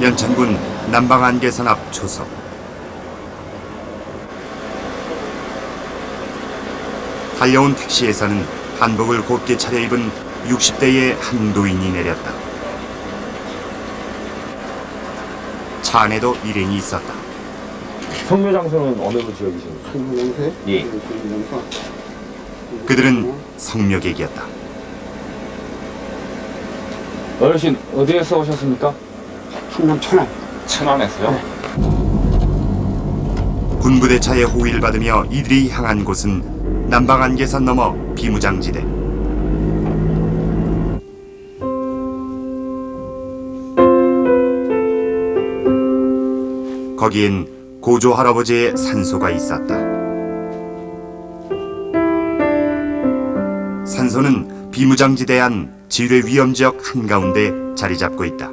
연천군 남방안개산 앞 초석. 달려온 택시에서는 한복을 곱게 차려입은 60대의 한 노인이 내렸다. 차 안에도 일행이 있었다. 성묘 장소는 어느 지역이십니까? 성묘장소? 예. 성묘장소. 그들은 성묘객이었다. 어르신 어디에서 오셨습니까? 충남 천안. 천안에서요? 군부대차의 호위를 받으며 이들이 향한 곳은 남방안개산 너머 비무장지대. 거기엔 고조 할아버지의 산소가 있었다. 산소는 비무장지대 안 지뢰 위험 지역 한가운데 자리 잡고 있다.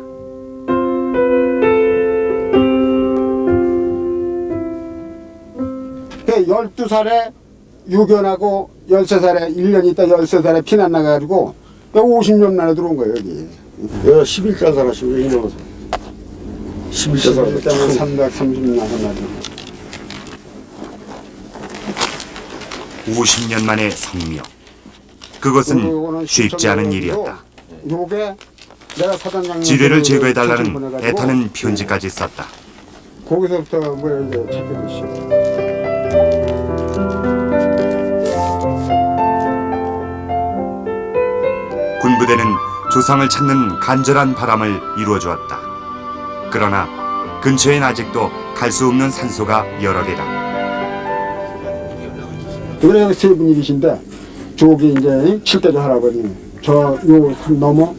그 12살에 유견하고 13살에 1년 있다 13살에 피난 나가지고 50년 만에 들어온 거예요 여기. 내가 11자 살았으면 이 나와서 11자 11년 때면 살았어. 330년 하나죠. 50년 만의 성묘. 그것은 쉽지 않은 일이었다. 요게 내가 사단장 지뢰를 제거해달라는 애타는 편지까지 썼다. 거기서부터 뭐 이제 잡혀듯이. 군부대는 조상을 찾는 간절한 바람을 이루어 주었다. 그러나 근처엔 아직도 갈 수 없는 산소가 여러 개다. 그래 세 분이신데 저기 이제 칠대조 할아버지 저요 산 넘어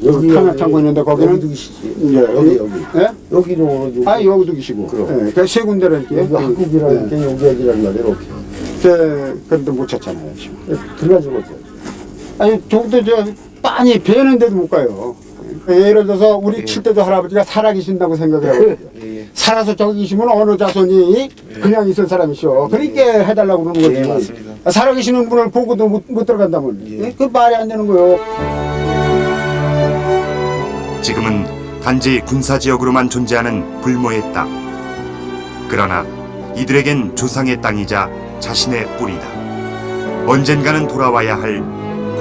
여기 탄약창고 있는데 거기는 여기도 계시지. 이제 여기. 예? 여기는 어느 아 여기도 계시고 그럼. 예, 그세 군데를 이렇게 여기 한국이라는 게 여기 어디라는 말이야 이렇게. 그런데 못 찾잖아요 지금. 들어가지고 어때? 아니 저기도 저 빤히 배는데도 못 가요. 예를 들어서 우리 칠대조 할아버지가 살아계신다고 생각해요. 예. 살아서 저기 계시면 어느 자손이 그냥 있을 사람이죠. 그러니까 해달라고 그러는 거지. 예, 맞습니다. 살아계시는 분을 보고도 못 들어간다면 예. 그 말이 안 되는 거예요. 지금은 단지 군사지역으로만 존재하는 불모의 땅. 그러나 이들에겐 조상의 땅이자 자신의 뿌리다. 언젠가는 돌아와야 할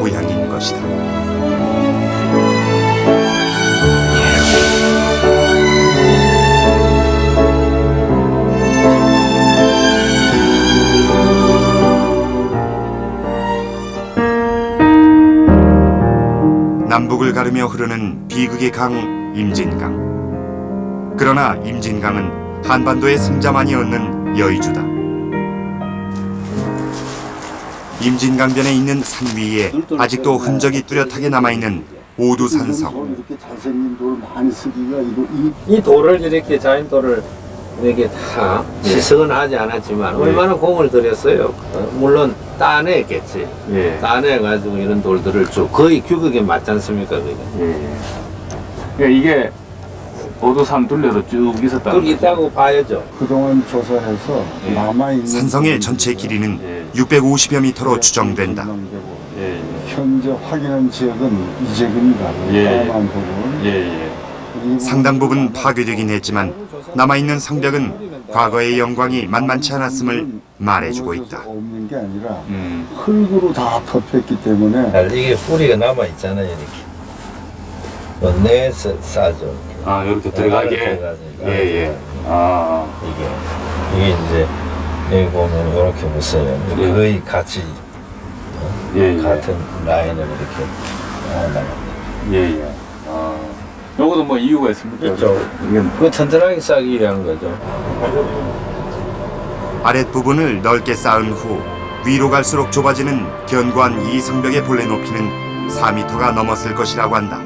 고향인 것이다. 남북을 가르며 흐르는 비극의 강 임진강. 그러나 임진강은 한반도의 승자만이 얻는 여의주다. 임진강변에 있는 산 위에 아직도 흔적이 뚜렷하게 남아있는 오두산성. 이렇게 잘생긴 돌 많이 쓰기가 이 돌을 이렇게 자연돌을 이렇게 다 시승은 하지 않았지만 얼마나 공을 들였어요. 물론 따내겠지. 따내가지고 이런 돌들을 쭉 거의 규격에 맞지 않습니까? 그게. 그러니까 이게 오도산 둘레로 쭉 있었다. 쭉 있다고 봐야죠. 그동안 조사해서 남아있는 산성의 전체 길이는 650여 미터로 추정된다. 현재 확인한 지역은 이 지역입니다. 남한 부분. 상당 부분 파괴되긴 했지만 남아있는 성벽은 과거의 영광이 만만치 않았음을 말해주고 있다. 없는 게 아니라 흙으로 다 덮였기 때문에 이게 뿌리가 남아 있잖아요. 이렇게. 내에서 싸죠. 아 이렇게 들어가게. 아 이게 이제 여기 보면 이렇게 보세요. 거의 같이 같은 라인을 이렇게 나갑니다. 요것도 뭐 이유가 있습니까? 그렇죠. 그 튼튼하게 싸기 위한 거죠. 아랫부분을 넓게 쌓은 후 위로 갈수록 좁아지는 견고한 이 성벽의 본래 높이는 4m가 넘었을 것이라고 한다.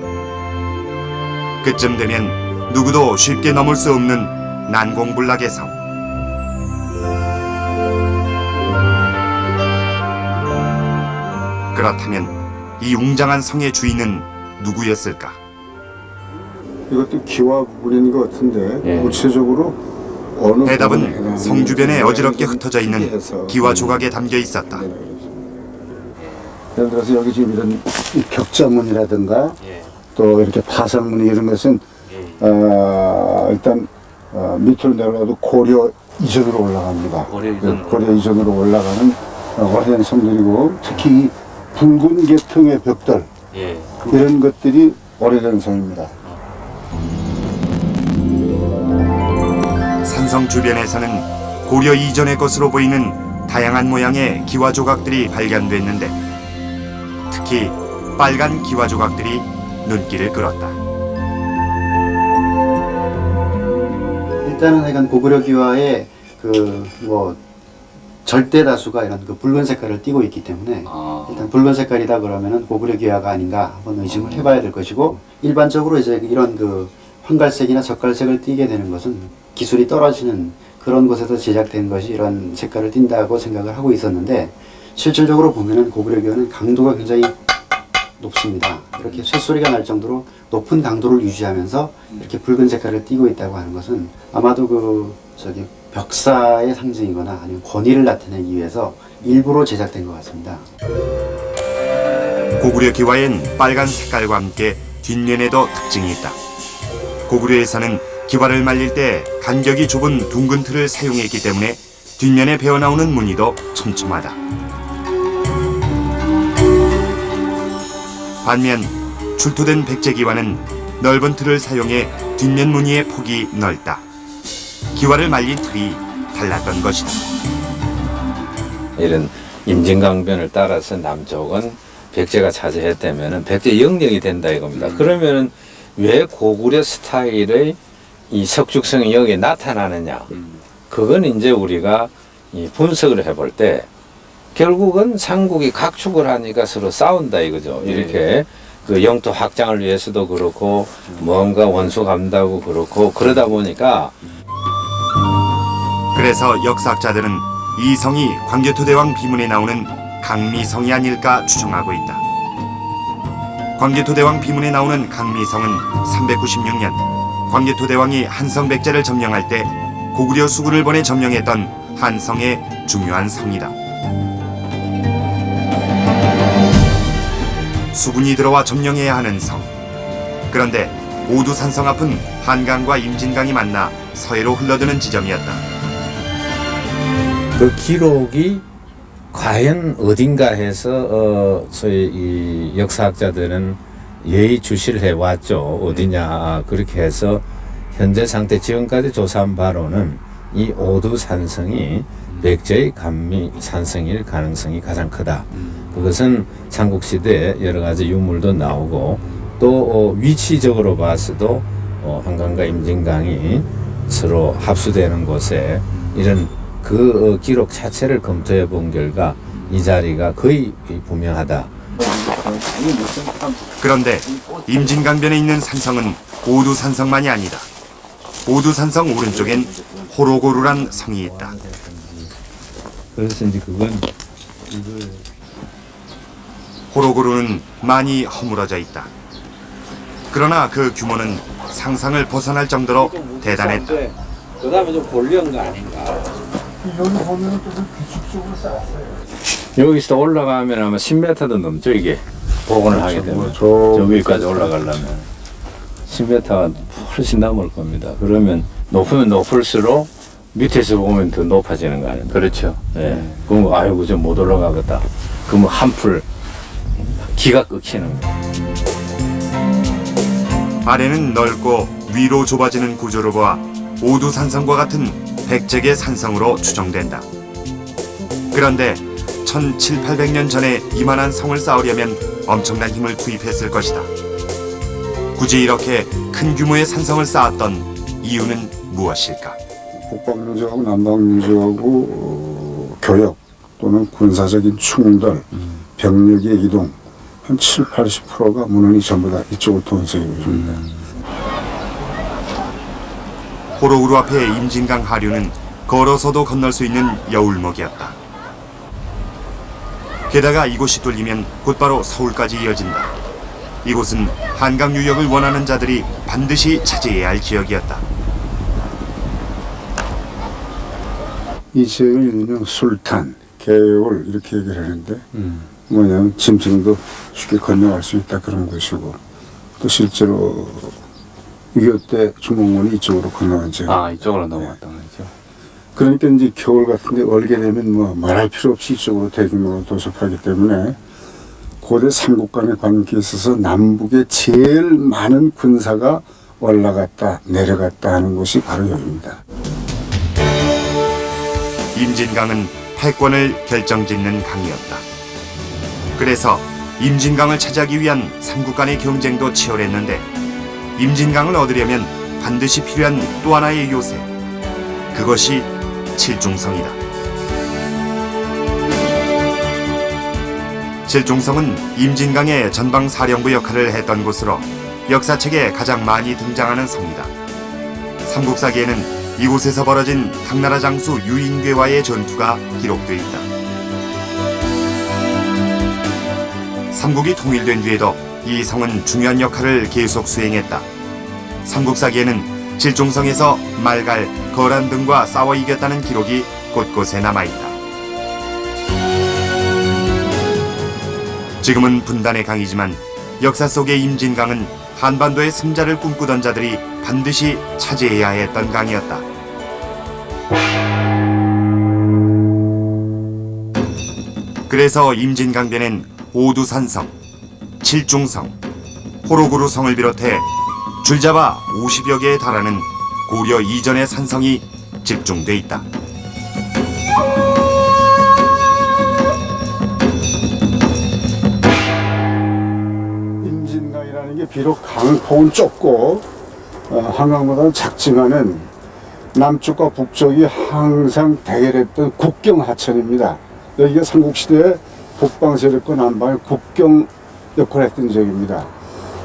그쯤 되면 누구도 쉽게 넘을 수 없는 난공불락의 성. 그렇다면 이 웅장한 성의 주인은 누구였을까? 이것도 기와 부분인 것 같은데 구체적으로 어느 대답은 성 주변에 어지럽게 흩어져 있는 기와 조각에 담겨 있었다. 예를 들어서 여기 지금 이런 이 격자문이라든가 또 이렇게 파상문 이런 것은 일단 밑으로 내려가도 고려 이전으로 올라갑니다. 고려 이전으로 올라가는 오래된 성들이고 특히 이 붉은 계통의 벽돌 이런 것들이 오래된 성입니다. 산성 주변에서는 고려 이전의 것으로 보이는 다양한 모양의 기와 조각들이 발견됐는데 특히 빨간 기와 조각들이 눈길을 끌었다. 일단은 약간 고구려 기와의 그 뭐 절대 다수가 이런 그 붉은 색깔을 띠고 있기 때문에 일단 붉은 색깔이다 그러면은 고구려 기와가 아닌가 한번 의심을 해봐야 될 것이고, 일반적으로 이제 이런 그 황갈색이나 젓갈색을 띠게 되는 것은 기술이 떨어지는 그런 곳에서 제작된 것이 이런 색깔을 띈다고 생각을 하고 있었는데, 실질적으로 보면은 고구려 기와는 강도가 굉장히 높습니다. 이렇게 쇳소리가 날 정도로 높은 강도를 유지하면서 이렇게 붉은 색깔을 띠고 있다고 하는 것은 아마도 그 벽사의 상징이거나 아니면 권위를 나타내기 위해서 일부러 제작된 것 같습니다. 고구려 기와엔 빨간 색깔과 함께 뒷면에도 특징이 있다. 고구려에서는 기와를 말릴 때 간격이 좁은 둥근 틀을 사용했기 때문에 뒷면에 배어나오는 무늬도 촘촘하다. 반면 출토된 백제기와는 넓은 틀을 사용해 뒷면 무늬의 폭이 넓다. 기와를 말린 틀이 달랐던 것이다. 이런 임진강변을 따라서 남쪽은 백제가 차지했다면은 백제 영역이 된다 이겁니다. 그러면은 왜 고구려 스타일의 이 석죽성이 여기에 나타나느냐? 그건 이제 우리가 이 분석을 해볼 때 결국은 삼국이 각축을 하니까 서로 싸운다 이거죠. 이렇게 그 영토 확장을 위해서도 그렇고 뭔가 원수 감다고 그렇고 그러다 보니까 그래서 역사학자들은 이 성이 광개토대왕 비문에 나오는 강미성이 아닐까 추정하고 있다. 광개토대왕 비문에 나오는 강미성은 396년 광개토대왕이 한성백제를 점령할 때 고구려 수군을 보내 점령했던 한성의 중요한 성이다. 수군이 들어와 점령해야 하는 성. 그런데 오두산성 앞은 한강과 임진강이 만나 서해로 흘러드는 지점이었다. 그 기록이 과연 어딘가 해서 소위 이 역사학자들은 예의주시를 해왔죠. 어디냐 그렇게 해서 현재 상태 지금까지 조사한 바로는 이 오두산성이 백제의 감미산성일 가능성이 가장 크다. 그것은 삼국시대에 여러 가지 유물도 나오고 또 위치적으로 봐서도 한강과 임진강이 서로 합수되는 곳에 이런 그 기록 자체를 검토해 본 결과 이 자리가 거의 분명하다. 그런데 임진강변에 있는 산성은 오두산성만이 아니다. 오두산성 오른쪽엔 호로고루란 성이 있다. 그래서 이제 그건 호로고루는 많이 허물어져 있다. 그러나 그 규모는 상상을 벗어날 정도로 대단했다. 그 다음에 좀 골리한 거 아닌가. 여기 보면 또 규칙적으로 쌓았어요. 여기서 올라가면 아마 10m도 넘죠 이게 복원을 하게 되면 저 위까지 올라가려면 10m가 훨씬 넘을 겁니다. 그러면 높으면 높을수록 밑에서 보면 더 높아지는 거 아닙니까? 그렇죠. 네. 그럼 아이고 저 못 올라가겠다. 그러면 한풀 기가 꺾이는 거예요. 아래는 넓고 위로 좁아지는 구조로 보아 오두산성과 같은 백제계 산성으로 추정된다. 그런데 1700~1800년 전에 이만한 성을 쌓으려면 엄청난 힘을 투입했을 것이다. 굳이 이렇게 큰 규모의 산성을 쌓았던 이유는 무엇일까? 북방민족하고 남방민족하고 교역 또는 군사적인 충돌, 병력의 이동 한 70~80%가 문헌이 전부 다 이쪽을 통해서 이루어집니다. 호로구루 앞의 임진강 하류는 걸어서도 건널 수 있는 여울목이었다. 게다가 이곳이 뚫리면 곧바로 서울까지 이어진다. 이곳은 한강 유역을 원하는 자들이 반드시 차지해야 할 지역이었다. 이 지역을 일명 술탄, 개울 이렇게 얘기를 하는데 뭐냐면 짐승도 쉽게 건너갈 수 있다 그런 것이고 또 실제로 6.25때 중공군이 이쪽으로 건너가죠. 아, 이쪽으로 넘어갔던 거죠. 그러니까 이제 겨울 같은데 얼게 되면 뭐 말할 필요 없이 이쪽으로 대규모로 도습하기 때문에 고대 삼국 간의 관계에 있어서 남북에 제일 많은 군사가 올라갔다 내려갔다 하는 곳이 바로 여기입니다. 임진강은 패권을 결정짓는 강이었다. 그래서 임진강을 차지하기 위한 삼국 간의 경쟁도 치열했는데 임진강을 얻으려면 반드시 필요한 또 하나의 요새, 그것이 칠중성이다. 칠중성은 임진강의 전방사령부 역할을 했던 곳으로 역사책에 가장 많이 등장하는 성이다. 삼국사기에는 이곳에서 벌어진 당나라 장수 유인궤와의 전투가 기록돼 있다. 삼국이 통일된 뒤에도 이 성은 중요한 역할을 계속 수행했다. 삼국사기에는 칠중성에서 말갈, 거란 등과 싸워 이겼다는 기록이 곳곳에 남아있다. 지금은 분단의 강이지만 역사 속의 임진강은 한반도의 승자를 꿈꾸던 자들이 반드시 차지해야 했던 강이었다. 그래서 임진강변엔 오두산성, 칠중성, 호로구루성을 비롯해 줄잡아 50여 개에 달하는 고려 이전의 산성이 집중돼 있다. 임진강이라는 게 비록 강폭은 좁고 한강보다는 작지만은 남쪽과 북쪽이 항상 대결했던 국경 하천입니다. 여기가 삼국시대에 북방 세력과 남방의 국경 역할을 했던 지역입니다.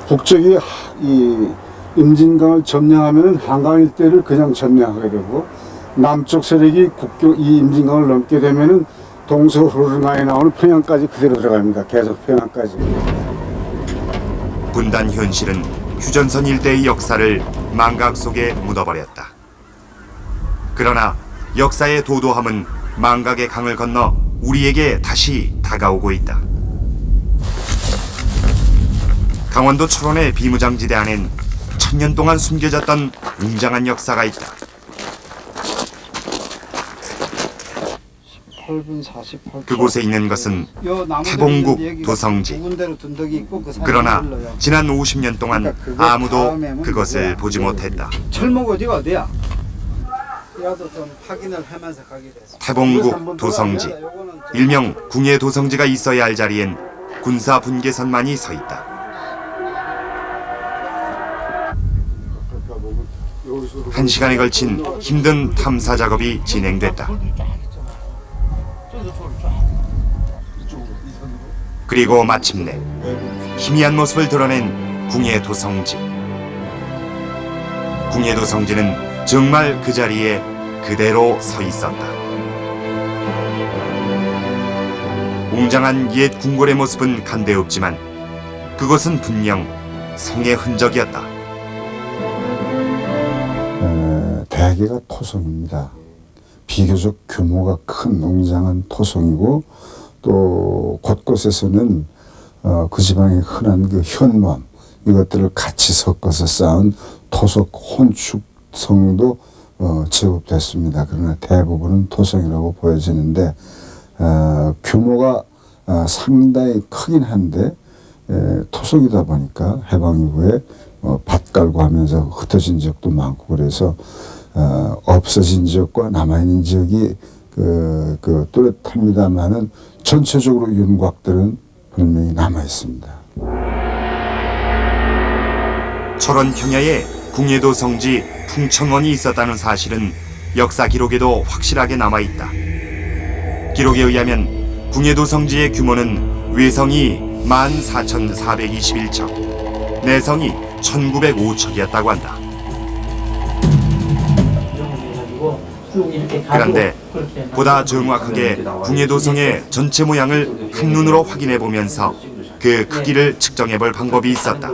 북쪽이 이 임진강을 점령하면 한강 일대를 그냥 점령하게 되고 남쪽 세력이 국경 이 임진강을 넘게 되면은 동서 흐르나에 나오는 평양까지 그대로 들어갑니다. 계속 평양까지. 분단 현실은 휴전선 일대의 역사를 망각 속에 묻어버렸다. 그러나 역사의 도도함은 망각의 강을 건너 우리에게 다시 다가오고 있다. 강원도 철원의 비무장지대 안엔 천년 동안 숨겨졌던 웅장한 역사가 있다. 8분 48초. 그곳에 있는 것은 태봉국 도성지. 그러나 지난 50년 동안 아무도 그것을 보지 못했다. 철목어디가 어디야? 야도 좀 확인을 하면서 가게 됐어. 태봉국 도성지, 일명 궁예 도성지가 있어야 할 자리엔 군사 분계선만이 서 있다. 한 시간에 걸친 힘든 탐사 작업이 진행됐다. 그리고 마침내 희미한 모습을 드러낸 궁예 도성지. 궁예 도성지는 정말 그 자리에 그대로 서 있었다. 웅장한 옛 궁궐의 모습은 간데 없지만 그것은 분명 성의 흔적이었다. 대개가 토성입니다. 비교적 규모가 큰 웅장한 토성이고 또 곳곳에서는 그 지방에 흔한 그 현무암 이것들을 같이 섞어서 쌓은 토속 혼축성도 제법 됐습니다. 그러나 대부분은 토성이라고 보여지는데 규모가 상당히 크긴 한데 토성이다 보니까 해방 이후에 밭 깔고 하면서 흩어진 지역도 많고 그래서 없어진 지역과 남아있는 지역이 뚜렷합니다만은 전체적으로 윤곽들은 분명히 남아있습니다. 철원 평야에 궁예도 성지 풍천원이 있었다는 사실은 역사 기록에도 확실하게 남아있다. 기록에 의하면 궁예도 성지의 규모는 외성이 14,421척, 내성이 1,905척이었다고 한다. 그런데 보다 정확하게 궁예도성의 전체 모양을 한눈으로 확인해 보면서 그 크기를 측정해 볼 방법이 있었다.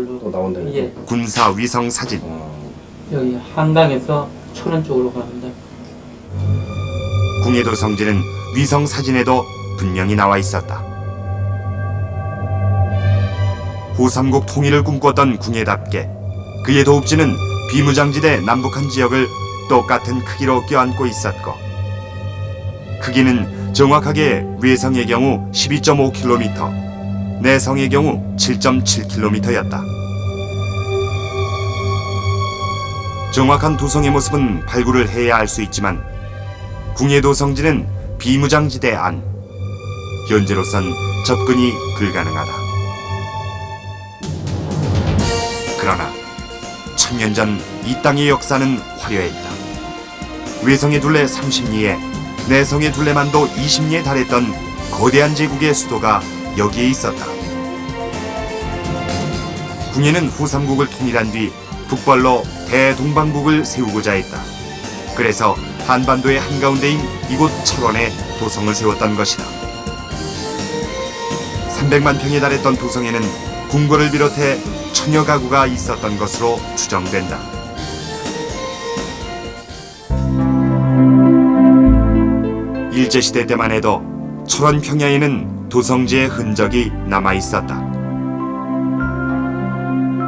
군사 위성 사진. 여기 한강에서 철원 쪽으로 가는데 궁예도 성지는 위성 사진에도 분명히 나와 있었다. 후 삼국 통일을 꿈꿨던 궁예답게 그의 도읍지는 비무장지대 남북한 지역을 똑같은 크기로 껴안고 있었고 크기는 정확하게 외성의 경우 12.5km, 내성의 경우 7.7km였다. 정확한 도성의 모습은 발굴을 해야 알 수 있지만 궁예도성지는 비무장지대 안, 현재로선 접근이 불가능하다. 그러나 천년 전 이 땅의 역사는 화려했다. 외성의 둘레 30리에 내성의 둘레만도 20리에 달했던 거대한 제국의 수도가 여기에 있었다. 궁예는 후삼국을 통일한 뒤 북벌로 대동방국을 세우고자 했다. 그래서 한반도의 한가운데인 이곳 철원에 도성을 세웠던 것이다. 300만 평에 달했던 도성에는 궁궐을 비롯해 천여 가구가 있었던 것으로 추정된다. 일제시대 때만 해도 철원 평야에는 도성지의 흔적이 남아 있었다.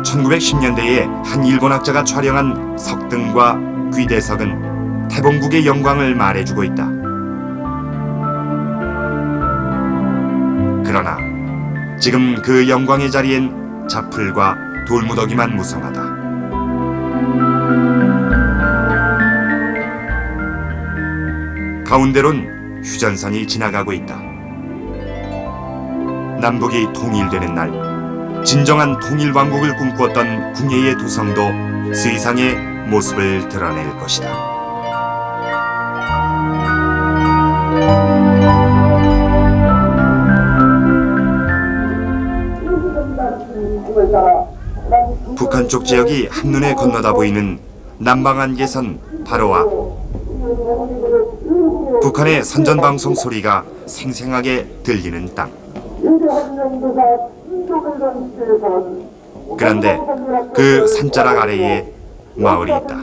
1910년대에 한 일본학자가 촬영한 석등과 귀대석은 태봉국의 영광을 말해주고 있다. 그러나 지금 그 영광의 자리엔 자풀과 돌무더기만 무성하다. 가운데론 휴전선이 지나가고 있다. 남북이 통일되는 날, 진정한 통일왕국을 꿈꾸었던 궁예의 도성도 세상의 모습을 드러낼 것이다. 북한 쪽 지역이 한눈에 건너다 보이는 남방안개선 바로 앞. 북한의 선전방송 소리가 생생하게 들리는 땅. 그런데 그 산자락 아래에 마을이 있다.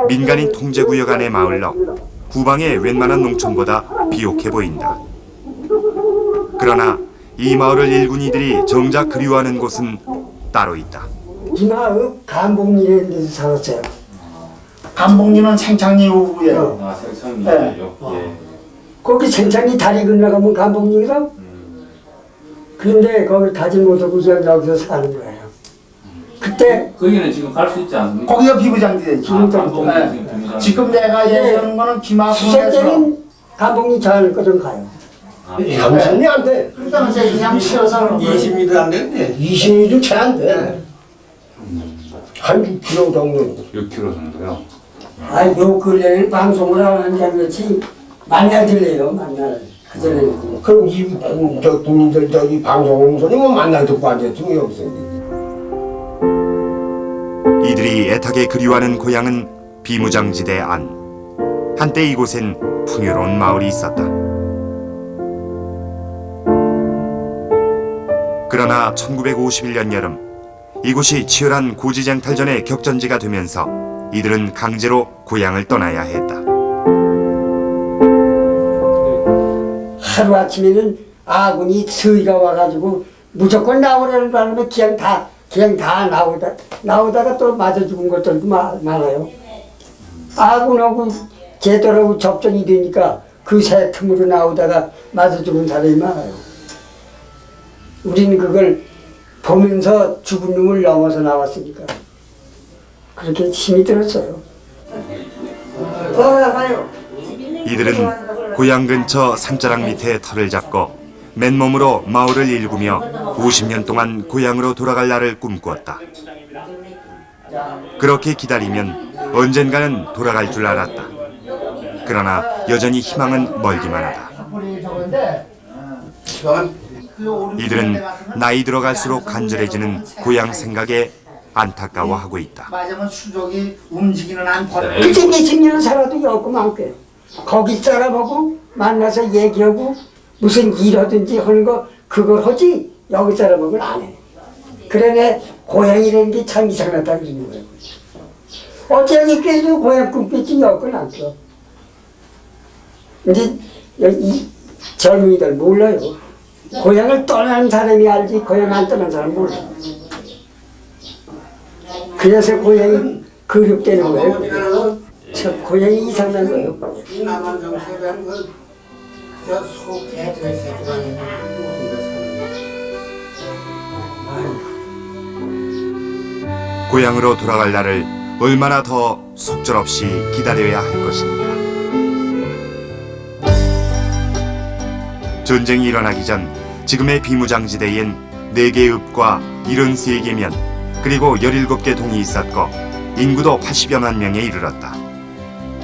민간인 통제구역 안의 마을로 후방의 웬만한 농촌보다 비옥해 보인다. 그러나 이 마을을 일군이들이 정작 그리워하는 곳은 따로 있다. 이 마을 간봉리라는 데서 살았어요. 간봉리는 생창리 후구예요. 아, 생창리요? 예. 거기 생창리 다리 건너가면 간봉리거든. 그런데 거기 가지 못하고 여기서 사는 거예요. 그때 거기는 지금 갈 수 있지 않습니까? 거기가 비무장지대. 지금 내가 얘기하는 거는 수색 비마군에서 때는 간봉리 잘 거든 가요. 감산이 안 돼. 그러니까 그냥 쉬어서 20m 안 되는데. 20m 채 안 돼. 한 6km 정도. 6km 정도요? 요 근래는 방송을 안 하는 게 그렇지 만날 들래요, 만날. 그전에는. 그럼 저 국민들 저기 방송 소리 뭐 만날 듣고 앉았지 여기서. 이들이 애타게 그리워하는 고향은 비무장지대 안. 한때 이곳엔 풍요로운 마을이 있었다. 그러나 1951년 여름 이곳이 치열한 고지쟁탈전의 격전지가 되면서 이들은 강제로 고향을 떠나야 했다. 하루아침에는 아군이 서희가 와가지고 무조건 나오라는 바람에 그냥 다 나오다가 또 맞아 죽은 것들도 많아요. 아군하고 제도라고 접전이 되니까 그 새 틈으로 나오다가 맞아 죽은 사람이 많아요. 우리는 그걸 보면서 죽은 놈을 넘어서 나왔으니까 그렇게 힘이 들었어요. 이들은 고향 근처 산자락 밑에 터를 잡고 맨몸으로 마을을 일구며 50년 동안 고향으로 돌아갈 날을 꿈꾸었다. 그렇게 기다리면 언젠가는 돌아갈 줄 알았다. 그러나 여전히 희망은 멀기만 하다. 이들은 나이 들어갈수록 간절해지는 고향 생각에 안타까워하고 있다. 맞으면 수족이 움직이는 한 그때 몇십 년을 살아도 여고 많고요. 거기 사람하고 만나서 얘기하고 무슨 일하든지 하는 거 그걸 하지 여기 사람하고는 안 해. 그러네 고향이라는 게 참 이상하다 그러는 거예요. 어쩌면 그래도 고향 꿈꾸지 여건 안 써. 근데 이 젊은이들 몰라요. 고향을 떠나는 사람이 알지 고향 안 떠난 사람 몰라. 그래서 고향이 그립되는 거예요. 저 고향이 이상난 거예요. 이 남한 정세라는 저 소개해줘야 되는 고향으로 돌아갈 날을 얼마나 더 속절없이 기다려야 할 것인가. 전쟁이 일어나기 전 지금의 비무장지대엔 4개의 읍과 73개 면 그리고 17개 동이 있었고 인구도 80여만 명에 이르렀다.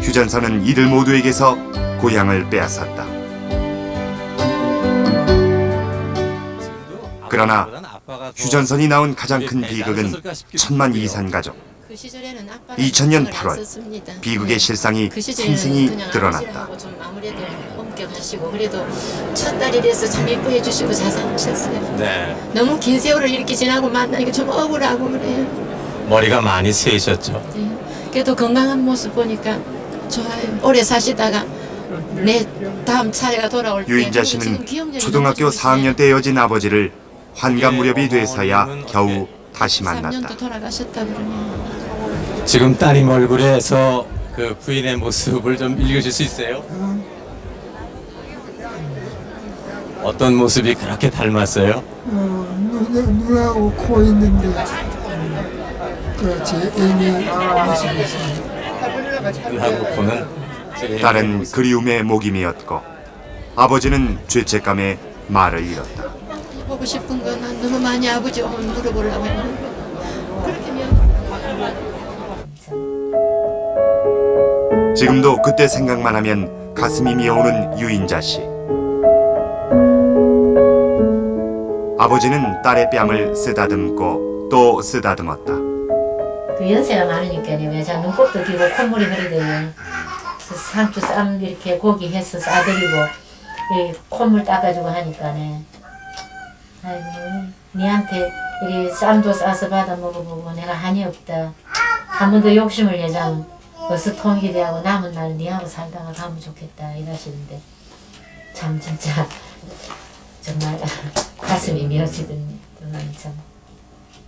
휴전선은 이들 모두에게서 고향을 빼앗았다. 그러나 휴전선이 낳은 가장 큰 비극은 천만 이산 가족. 2000년 8월 비극의 실상이 생생히 드러났다. 좀 아무래도 엄격하시고 그래도 첫 딸이 돼서 참 예뻐해 주시고 자상하셨어요. 네. 너무 긴 세월을 이렇게 지나고 만나니까 좀 억울하고 그래요. 머리가 많이 쇠이셨죠. 네. 그래도 건강한 모습 보니까 좋아요. 오래 사시다가 내 다음 차례가 돌아올 때 유인자 씨는 초등학교 4학년 때 헤어진 아버지를 환갑 무렵이 돼서야 겨우 다시 만났다. 3년도 돌아가셨다 그러네요. 지금 따님 얼굴에서 그 부인의 모습을 좀 읽으실 수 있어요? 어떤 모습이 그렇게 닮았어요? 눈하고 코 있는데 그렇지 애미 모습이었어요. 눈하고 코는 딸은 그리움의 목임이었고 아버지는 죄책감에 말을 잃었다. 보고 싶은 건 난 너무 많이 아버지 오면 물어보려고 했는데 그렇게면 지금도 그때 생각만 하면 가슴이 미어오는 유인자 씨. 아버지는 딸의 뺨을 쓰다듬고 또 쓰다듬었다. 그 연세가 많으니까 왜 눈곱도 기고 콧물이 흐르대요. 상추 쌈 이렇게 고기 해서 싸드리고 이 콧물 닦아주고 하니까네. 아이고 니한테 이 쌈도 싸서 받아 먹어보고 내가 한이 없다. 한 번 더 욕심을 내자면 어서 통일되고 남은 날은 니하고 살다가 가면 좋겠다 이러시는데 참 진짜 정말 가슴이 미어지더니 정말 참.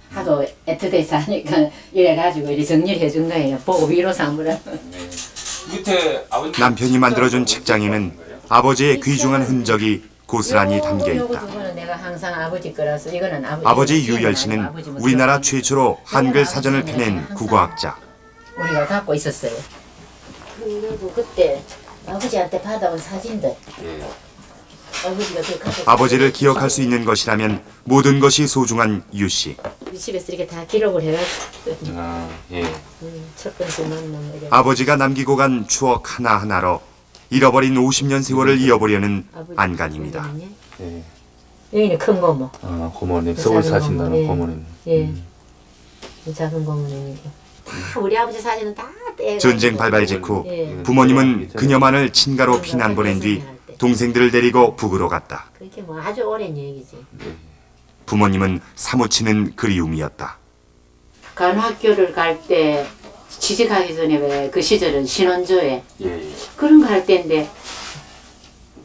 하도 애틋해서 하니까 이래가지고 이렇게 정리를 해준 거예요. 보고 위로 삼으라. 남편이 만들어준 책장에는 아버지의 귀중한 흔적이 고스란히 담겨 있다. 이거는 내가 항상 아버지 거라서 이거는 아버지 유열 씨는 우리나라 최초로 한글 사전을 펴낸 국어학자. 우리가 갖고 있었어요. 그리고 그때 아버지한테 받아온 사진들. 아버지가 그 가족. 아버지를 기억할 수 있는 것이라면 모든 것이 소중한 유 씨. 우리 집에서 이렇게 다 기록을 해가지고. 첫 번째 만남. 아버지가 남기고 간 추억 하나하나로 잃어버린 50년 세월을 이어보려는 안간입니다. 여기는 큰 고모. 아, 고모님 서울 사신다는 예. 고모님. 예. 작은 고모님이고. 다 우리 아버지 사진은 다 떼고. 전쟁 발발 직후 예. 부모님은 그녀만을 친가로 피난 보낸 뒤 동생들을 데리고 북으로 갔다. 그렇게 뭐 아주 오랜 얘기지. 부모님은 사무치는 그리움이었다. 간호학교를 갈 때 취직하기 전에 왜 그 시절은 신원조회 그런 거 할 때인데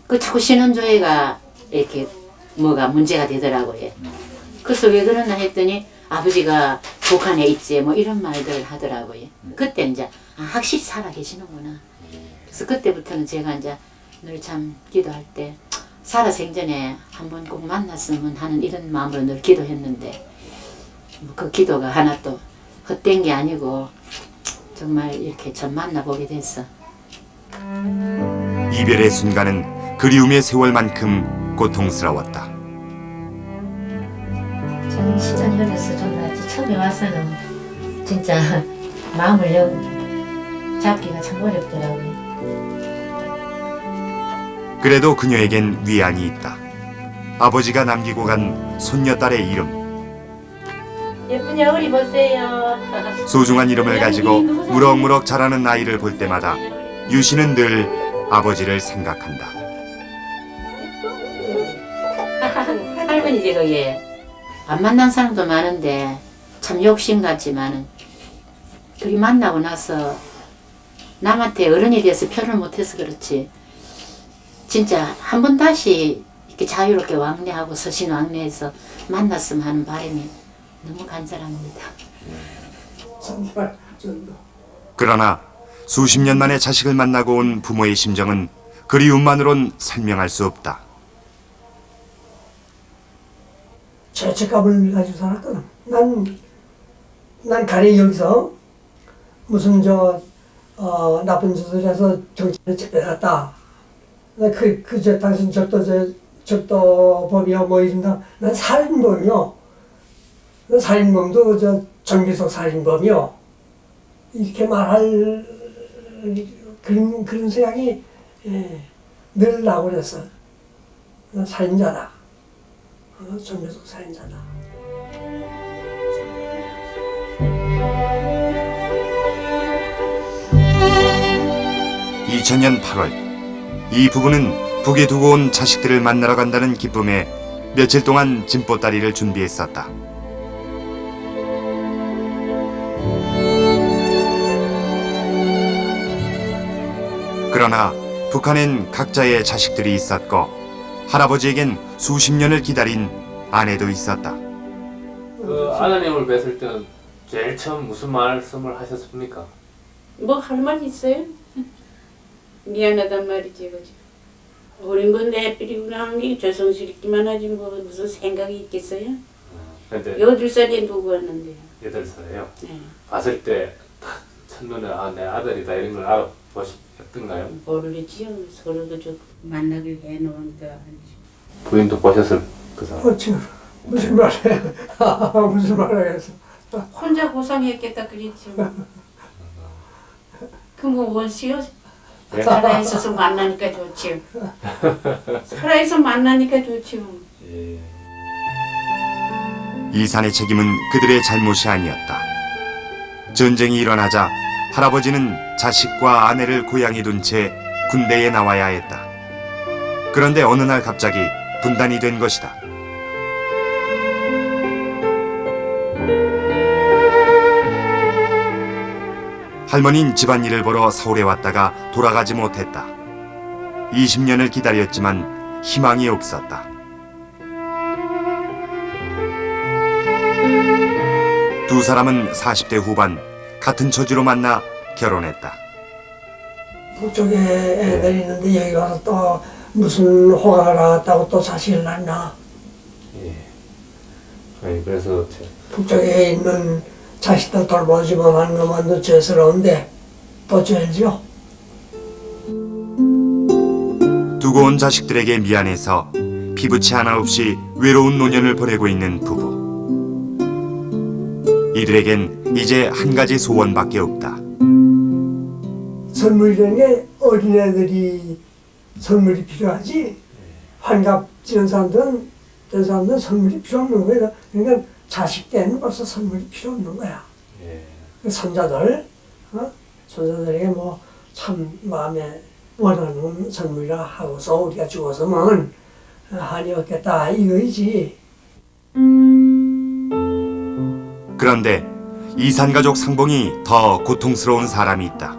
그 자꾸 신원조회가 이렇게 뭐가 문제가 되더라고요. 그래서 왜 그러나 했더니 아버지가 북한에 있지 뭐 이런 말들을 하더라고요. 그때 이제 확실히 살아 계시는구나. 그래서 그때부터는 제가 이제 늘 참 기도할 때 살아 생전에 한번 꼭 만났으면 하는 이런 마음으로 늘 기도했는데 그 기도가 하나 또 헛된 게 아니고 정말 이렇게 좀 만나보게 됐어. 이별의 순간은 그리움의 세월만큼 고통스러웠다. 저는 시간이 흘러서 좀 낫지. 처음에 와서는 진짜 마음을 잡기가 참 어렵더라고요. 그래도 그녀에겐 위안이 있다. 아버지가 남기고 간 손녀딸의 이름. 예쁜 여울이 보세요. 소중한 이름을 가지고 무럭무럭 자라는 아이를 볼 때마다 유 씨는 늘 아버지를 생각한다. 할머니지 거기에. 안 만난 사람도 많은데 참 욕심 같지만은 그리 만나고 나서 남한테 어른이 돼서 표를 못해서 그렇지 진짜 한 번 다시 이렇게 자유롭게 왕래하고 서신왕래해서 만났으면 하는 바람이 너무 간절합니다. 정말 정도. 그러나 수십 년 만에 자식을 만나고 온 부모의 심정은 그리움만으론 설명할 수 없다. 죄책감을 가지고 살았거든. 난 가령 여기서 무슨 나쁜 짓을 해서 경찰에 잡혀갔다. 그저 당신 적도범이야 뭐 이런다. 난 살인범이요. 난 살인범도 정기석 살인범이요. 이렇게 말할 그런 생각이 늘 나고 그랬어. 난 살인자다. 정기석 살인자다. 2000년 8월 이 부부는 북에 두고 온 자식들을 만나러 간다는 기쁨에 며칠 동안 짐보따리를 준비했었다. 그러나 북한엔 각자의 자식들이 있었고 할아버지에겐 수십 년을 기다린 아내도 있었다. 그 아드님을 뵀을 때는 제일 처음 무슨 말씀을 하셨습니까? 뭐 할 말 있어요? 미안하단 말이지, 그지? 어린 건데 뿌리고 나온 게 죄송스럽기만 하지 뭐 무슨 생각이 있겠어요? 근데 8살에 누구 왔는데요? 8살이에요? 네. 봤을 때 첫눈에 내 아들이다 이런 걸 알아보셨던가요? 모르지요. 서로 그저 만나길 해놓은다. 부인도 보셨을 그 사람? 그렇죠. 무슨 말해? 무슨 말을 해서. 혼자 고생했겠다 그랬지. 그뭐 원수요? 네? 살아있어서 만나니까 좋지요. 살아있어 만나니까 좋지요. 예. 이산의 책임은 그들의 잘못이 아니었다. 전쟁이 일어나자 할아버지는 자식과 아내를 고향에 둔 채 군대에 나와야 했다. 그런데 어느 날 갑자기 분단이 된 것이다. 할머니는 집안일을 보러 서울에 왔다가 돌아가지 못했다. 20년을 기다렸지만 희망이 없었다. 두 사람은 40대 후반 같은 처지로 만나 결혼했다. 북쪽에 애들이 있는데 여기 와서 또 무슨 호강을 나갔다고 또 자식을 낳나. 예. 아니 그래서 북쪽에 있는 자식들 돌보지만 하는 것만도 죄스러운데 또 죄죠. 두고 온 자식들에게 미안해서 피부치 하나 없이 외로운 노년을 보내고 있는 부부. 이들에겐 이제 한 가지 소원밖에 없다. 선물이라는 게 어린애들이 선물이 필요하지. 환갑 지는 사람들은 선물이 필요 없는 거야. 그러니까 자식 때는 벌써 선물이 필요 없는 거야. 예. 손자들에게 뭐 참 마음에 원하는 선물이라 하고서 우리가 죽어서면 한이 없겠다 이거이지. 그런데 이산가족 상봉이 더 고통스러운 사람이 있다.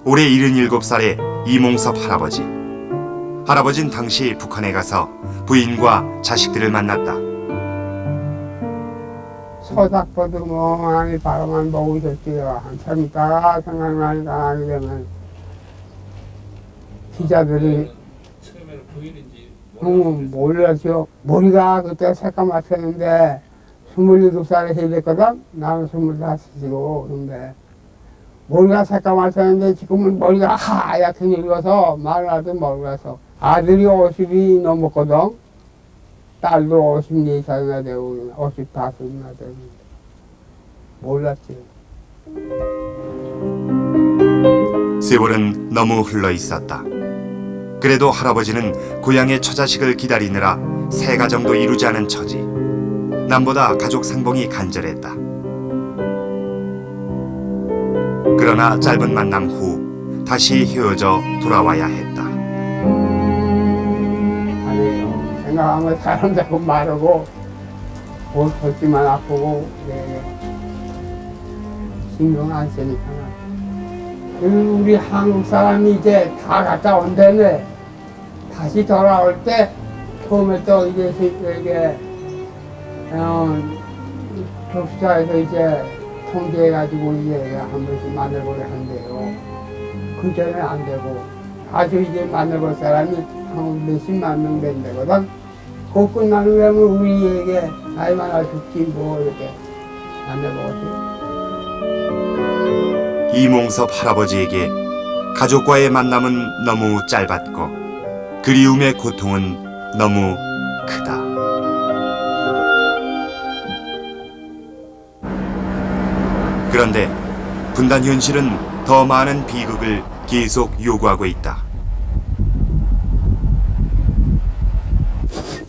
올해 77살의 이몽섭 할아버지. 할아버지는 당시 북한에 가서 부인과 자식들을 만났다. 소작보도 멍하니 바라만 보고 있었지요. 한참 있다가 생각나니 가게 되면 기자들이 처음에는 부인인지 몰랐죠. 머리가 그때 새까맣었는데 27살에 해야 됐거든. 나는 25이고 그런데 머리가 새까맣었는데 지금은 머리가 하얗게 늙어서 말라도 모르겠어. 아들이 50이 넘었거든. 딸도 54살이나 되고 55이나 되고 몰랐지. 세월은 너무 흘러 있었다. 그래도 할아버지는 고향의 처자식을 기다리느라 세 가정도 이루지 않은 처지. 남보다 가족 상봉이 간절했다. 그러나 짧은 만남 후 다시 헤어져 돌아와야 했다. 아니에요. 생각하면 사람 자꾸 마르고 옷 벗지만 아프고 신경 안 쓰니까. 우리 한국 사람이 이제 다 갔다 온다네. 다시 돌아올 때 처음에 또 이제 교수사에서 이제 통제해가지고 이제 한 번씩 만나보려 한대요. 그 전에 안 되고 아주 이제 만나볼 사람이 한 몇십만 명 된다거든. 그 끝나는 거면 우리에게 나이 많아 죽지 뭐 이렇게 만나보고. 이몽섭 할아버지에게 가족과의 만남은 너무 짧았고 그리움의 고통은 너무 크다. 그런데 분단 현실은 더 많은 비극을 계속 요구하고 있다.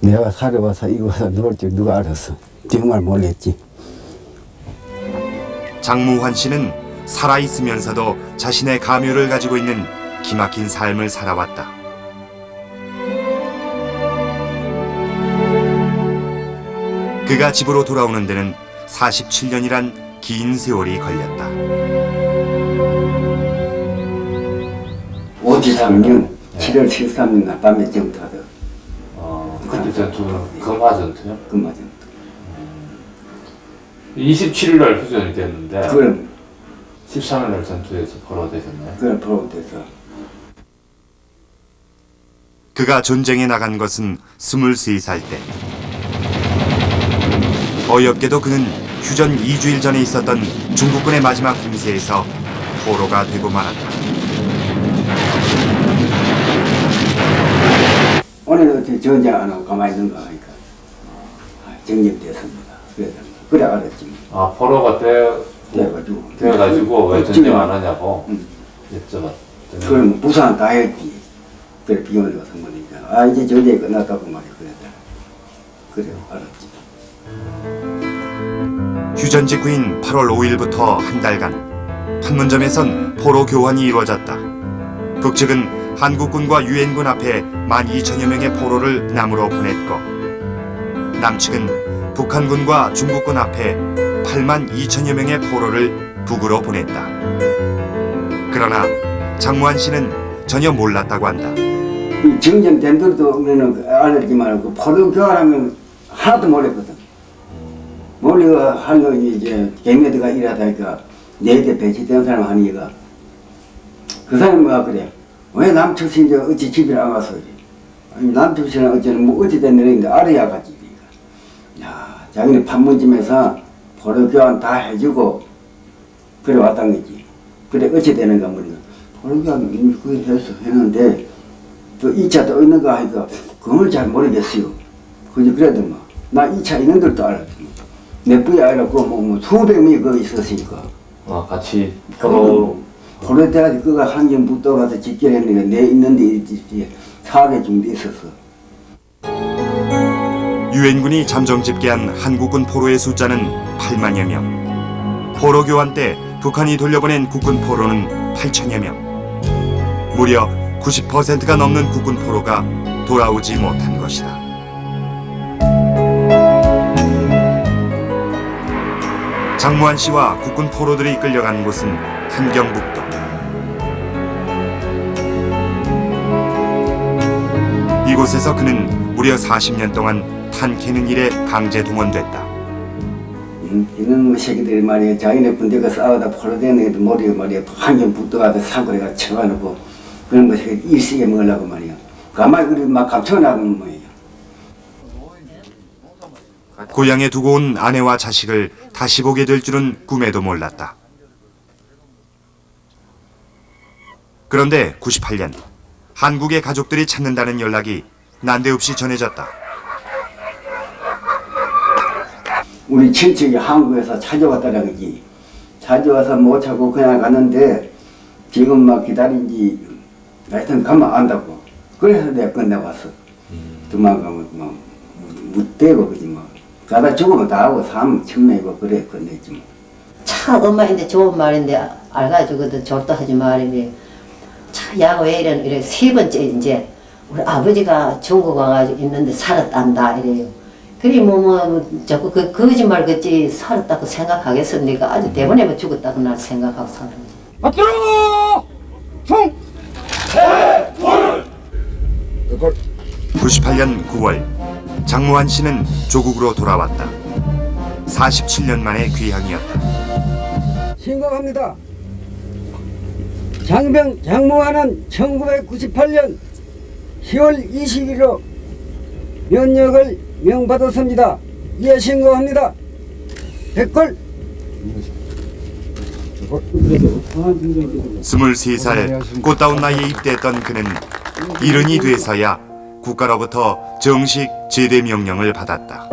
내가 살아와서 이곳에 누울 줄 누가 알았어. 정말 몰랐지. 장무환 씨는 살아있으면서도 자신의 가묘를 가지고 있는 기막힌 삶을 살아왔다. 그가 집으로 돌아오는 데는 47년이란 긴 세월이 걸렸다. 53년 7월 13일 날 밤에 전투하다. 그때 전투는 금화 전투요? 금화 전투. 27일 날 휴전이 됐는데 그럼 13일 날 전투에서 포로되셨나요? 그걸 포로돼서. 그가 전쟁에 나간 것은 23살 때. 어이없게도 그는 휴전 2주일 전에 있었던 중국군의 마지막 공세에서 포로가 되고 말았다. 오늘 어떻게 전쟁 안 하고 가만히 있는가 하니까 정립됐습니다. 그래 알았지. 아 포로가 되어가지고 왜 전쟁 안 하냐고 여쭤봤더니 그럼 부산 다 했지. 그래 비원을 가서 보니까 아 이제 전쟁이 끝났다고 말이야. 그래 알았지. 휴전 직후인 8월 5일부터 한 달간 판문점에선 포로 교환이 이루어졌다. 북측은 한국군과 유엔군 앞에 12,000여 명의 포로를 남으로 보냈고 남측은 북한군과 중국군 앞에 82,000여 명의 포로를 북으로 보냈다. 그러나 장무환 씨는 전혀 몰랐다고 한다. 정전된들도 우리는 알았지만 그 포로 교환하면 하나도 몰랐거든. 몰래가 하는 이제 개미들가 일하다니까 내대 배치된 사람 하니까 그 사람이 뭐가 그래. 왜 남측시 이제 어찌 집에 안 와서 아니 남측시는 어찌는 뭐 어찌 된 일인데 알아야 가지. 야 자기네 판문점에서 포로 교환 다 해주고 그래 왔단 거지. 그래 어찌 되는가 뭐냐. 포로 교환 이미 그걸 했는데 또 2차 또 있는가 하니까 그걸 잘 모르겠어요. 그래도 뭐 나 2차 있는 들도 알았지. 내 뿌이 알았고 뭐 수백 명이 거기 있었으니까. 아 같이 포로 때까지 그가 한경 붙어가서 직결했는데 내 있는데 사게 준비 있었어. 유엔군이 잠정 집계한 한국군 포로의 숫자는 8만여 명. 포로 교환 때 북한이 돌려보낸 국군 포로는 8천여 명. 무려 90%가 넘는 국군 포로가 돌아오지 못한 것이다. 장무환 씨와 국군 포로들이 끌려간 곳은 한경북도. 이곳에서 그는 무려 40년 동안 탄 캐는 일에 강제 동원됐다. 이런 새끼들이 말이야 자기네 군대가 싸우다 포로되는 애들 머리에 말이야 한경북도 가서 산골에가 쳐가놓고 그런 거 새끼 일시게 먹으려고 말이야. 가만히 그리 막 감춰나가면 뭐예요. 고향에 두고 온 아내와 자식을 다시 보게 될 줄은 꿈에도 몰랐다. 그런데 98년 한국의 가족들이 찾는다는 연락이 난데없이 전해졌다. 우리 친척이 한국에서 찾아왔다는 거지. 찾아와서 못 찾고 그냥 갔는데 지금 막 기다린지 하여튼 가면 안다고. 그래서 내가 끝내왔어. 도망가면 뭐 묻대고 그지 뭐. 가다 죽으면 다 하고 삶 천명이고 그래 끝냈지 뭐. 참 엄마인데 좋은 말인데 알가지고도 절도하지 말이니 참 야가 왜 이래 세 번째 이제 우리 아버지가 중국 와가지고 있는데 살았단다 이래요. 그리 자꾸 그 거짓말 그지 살았다고 생각하겠습니까? 아주 대본에 죽었다고 날 생각하고 사는 거지. 맞들어! 총! 98년 9월 장무환 씨는 조국으로 돌아왔다. 47년 만의 귀향이었다. 신고합니다. 장모하는 1998년 10월 20일로 면역을 명받았습니다. 이에 신고합니다. 백골 23살 꽃다운 나이에 입대했던 그는 이른이 돼서야 국가로부터 정식 제대 명령을 받았다.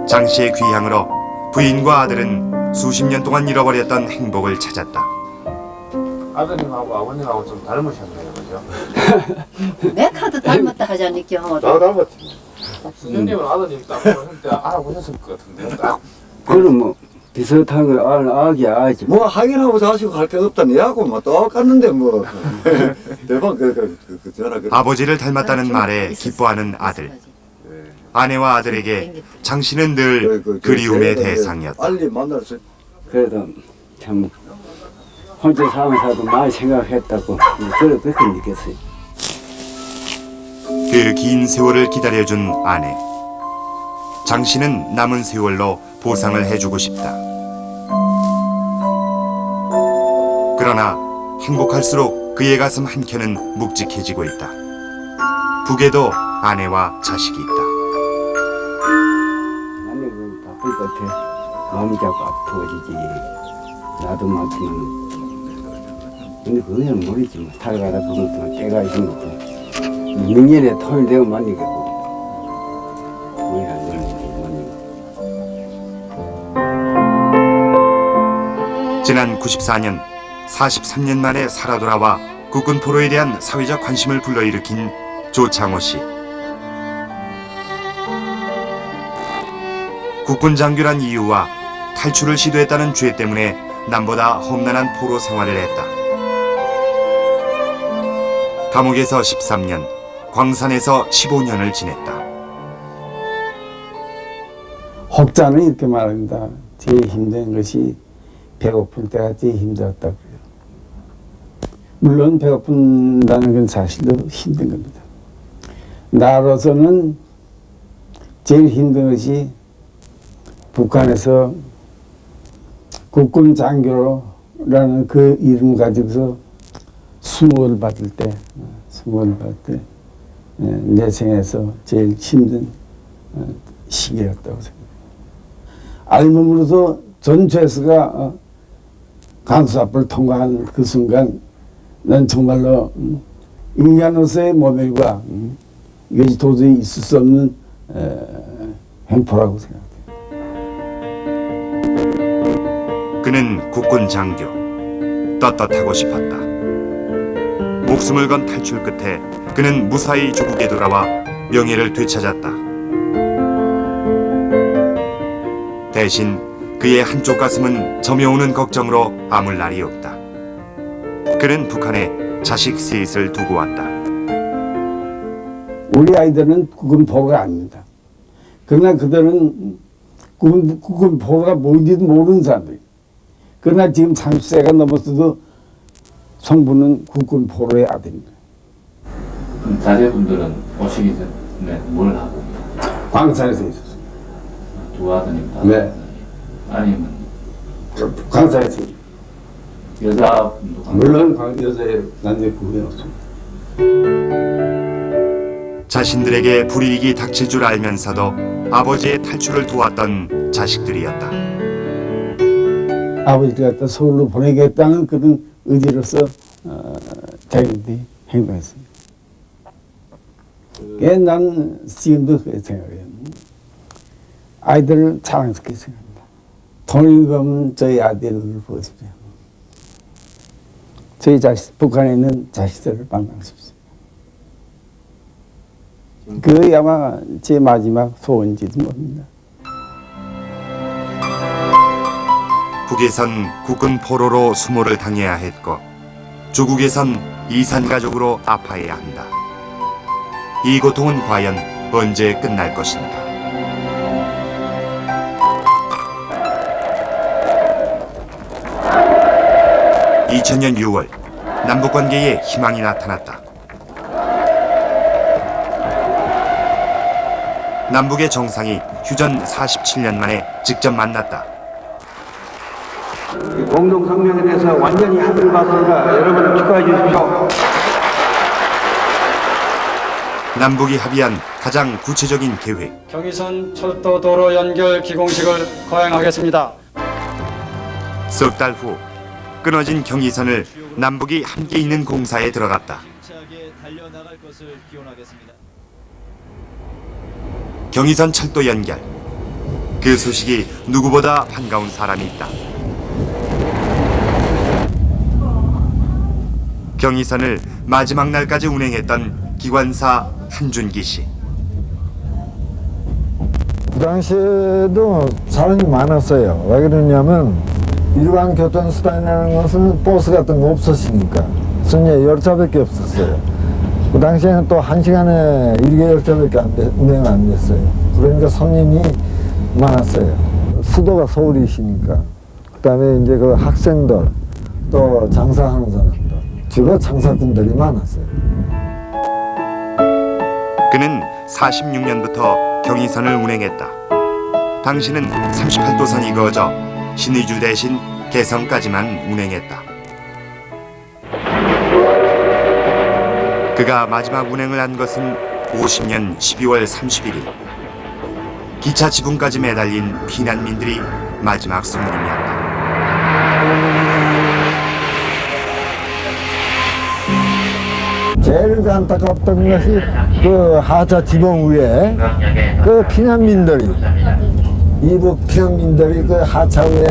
장 씨의 귀향으로 부인과 아들은 수십 년 동안 잃어버렸던 행복을 찾았다. 아드님하고 아버님하고 좀 닮으셨네요, 그죠? 내 카드 닮았다 하자니까. 나 닮았지. 수준님은 아드님 딱 보실 때 알아보셨을 것 같은데요. 딱. 그럼 뭐 비슷한 거 아기야 아지. 뭐 하긴하고 자식 할 게 없다. 내하고 뭐 똑같는데 뭐. 대박 전화 아버지를 닮았다는 말에 기뻐하는 아들. 아내와 아들에게 장 씨는 늘 그리움의 대상이었다. 빨리 만날 수. 그래도 참 혼자 살면서도 많이 생각했다고 그렇게 느꼈어요. 그 긴 세월을 기다려준 아내. 장 씨는 남은 세월로 보상을 해주고 싶다. 그러나 행복할수록 그의 가슴 한켠은 묵직해지고 있다. 북에도 아내와 자식이 있다. 나는 바쁠 것 같아. 마음이 자꾸 아프어지지. 나도 많지만. 근데 그건 모르지 뭐. 살아가다 보면 또 때가 있는 것도.明년에 토요일 되면 만나겠고. 거의 안 되는 지난 94년 43년 만에 살아 돌아와 국군 포로에 대한 사회적 관심을 불러일으킨 조창호 씨. 국군 장교란 이유와 탈출을 시도했다는 죄 때문에 남보다 험난한 포로 생활을 했다. 감옥에서 13년, 광산에서 15년을 지냈다. 혹자는 이렇게 말합니다. 제일 힘든 것이 배고플 때가 제일 힘들었다고요. 물론 배고픈다는 건 사실도 힘든 겁니다. 나로서는 제일 힘든 것이 북한에서 국군 장교라는 그 이름 가지고서 수목을 받을 때 내 생에서 제일 힘든 시기였다고 생각합니다. 알몸으로서 전체수가 간수 앞을 통과한 그 순간 난 정말로 인간으로서의 모멸과 이것이 도저히 있을 수 없는 횡포라고 생각합니다. 그는 국군 장교. 떳떳하고 싶었다. 목숨을 건 탈출 끝에 그는 무사히 조국에 돌아와 명예를 되찾았다. 대신 그의 한쪽 가슴은 점여오는 걱정으로 아물 날이 없다. 그는 북한에 자식 셋을 두고 왔다. 우리 아이들은 국군 포로가 아닙니다. 그러나 그들은 국군 포로가 뭔지도 모르는 사람들이에요. 그러나 지금 30세가 넘었어도 성부는 국군 포로의 아들입니다. 그럼 자제분들은 오시기 전에 뭘 하고? 광산에서 있었어요. 두 아드님 다? 네. 아니면 광산에서. 여자분도? 물론 여자의 남녀 구분 없습니다. 자신들에게 불이익이 닥칠 줄 알면서도 아버지의 탈출을 도왔던 자식들이었다. 아버지를 갖다 서울로 보내겠다는 그런 의지로서 자기들이 행동했습니다. 난 지금도 그렇게 생각해요. 아이들을 자랑스럽게 생각합니다. 돈을 보면 저희 아들을 보십시오. 저희 자식, 북한에 있는 자식들을 만나고 싶습니다. 그게 아마 제 마지막 소원인지도 모릅니다. 북에선 국군 포로로 수모를 당해야 했고 조국에선 이산 가족으로 아파해야 한다. 이 고통은 과연 언제 끝날 것인가? 2000년 6월 남북관계에 희망이 나타났다. 남북의 정상이 휴전 47년 만에 직접 만났다. 공동성명에 대해서 완전히 합의를 봤습니다. 여러분 축하해 주십시오. 남북이 합의한 가장 구체적인 계획. 경의선 철도 도로 연결 기공식을 거행하겠습니다. 석 달 후 끊어진 경의선을 남북이 함께 있는 공사에 들어갔다. 경의선 철도 연결. 그 소식이 누구보다 반가운 사람이 있다. 경의선을 마지막 날까지 운행했던 기관사 한준기 씨. 그 당시에도 사람이 많았어요. 왜 그러냐면 일반 교통수단이라는 것은 버스 같은 거 없었으니까 순위에 열차밖에 없었어요. 그 당시에는 또 1시간에 1개 열차밖에 운행 안 됐어요. 그러니까 손님이 많았어요. 수도가 서울이시니까. 그 다음에 이제 그 학생들 또 장사하는 사람들 주로 장사꾼들이 많았어요. 그는 46년부터 경의선을 운행했다. 당시는 38도선이 그어져 신의주 대신 개성까지만 운행했다. 그가 마지막 운행을 한 것은 50년 12월 31일. 기차 지붕까지 매달린 피난민들이 마지막 손님이었다. 제일 안타깝던 것이 그 하차 지붕 위에 그 피난민들이 이북 피난민들이 그 하차 위에